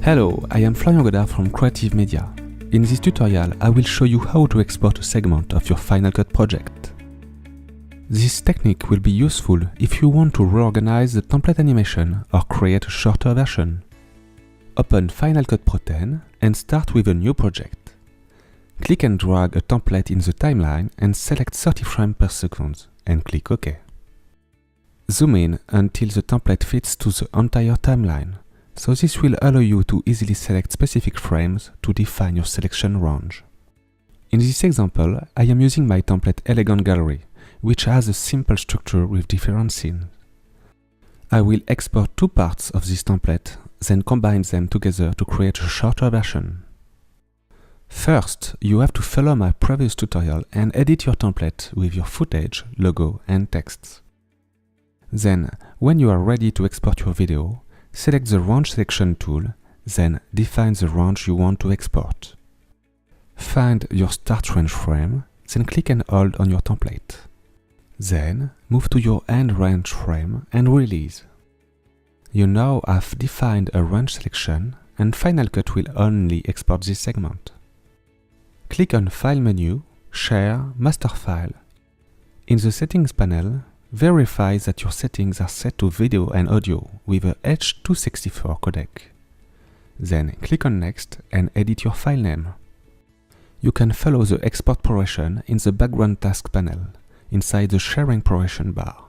Hello, I am Florian Godard from Creative Media. In this tutorial, I will show you how to export a segment of your Final Cut project. This technique will be useful if you want to reorganize the template animation or create a shorter version. Open Final Cut Pro X and start with a new project. Click and drag a template in the timeline and select 30 frames per second and click OK. Zoom in until the template fits to the entire timeline, so this will allow you to easily select specific frames to define your selection range. In this example, I am using my template Elegant Gallery, which has a simple structure with different scenes. I will export two parts of this template, then combine them together to create a shorter version. First, you have to follow my previous tutorial and edit your template with your footage, logo and texts. Then, when you are ready to export your video, select the range selection tool, then define the range you want to export. Find your start range frame, then click and hold on your template. Then, move to your end range frame and release. You now have defined a range selection, and Final Cut will only export this segment. Click on File menu, Share, Master File. In the Settings panel, verify that your settings are set to video and audio with a H.264 codec. Then click on Next and edit your file name. You can follow the export progression in the Background Task panel, inside the Sharing progression bar.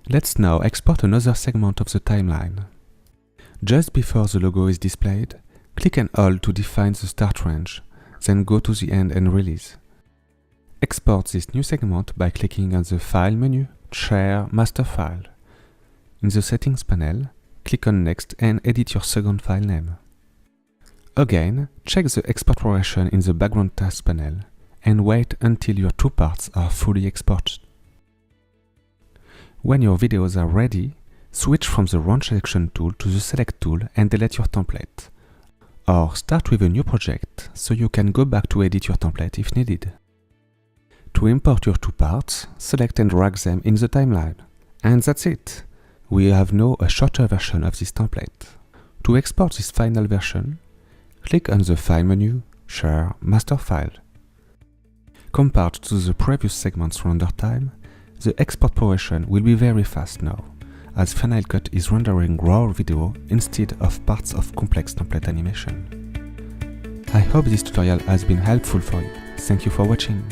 Let's now export another segment of the timeline. Just before the logo is displayed, click and hold to define the start range, then go to the end and release. Export this new segment by clicking on the File menu, Share, Master File. In the Settings panel, click on Next and edit your second file name. Again, check the export progression in the Background Task panel and wait until your two parts are fully exported. When your videos are ready, switch from the Range Selection tool to the Select tool and delete your template. Or start with a new project so you can go back to edit your template if needed. To import your two parts, select and drag them in the timeline. And that's it! We have now a shorter version of this template. To export this final version, click on the File menu, Share, Master File. Compared to the previous segment's render time, the export progression will be very fast now, as Final Cut is rendering raw video instead of parts of complex template animation. I hope this tutorial has been helpful for you. Thank you for watching.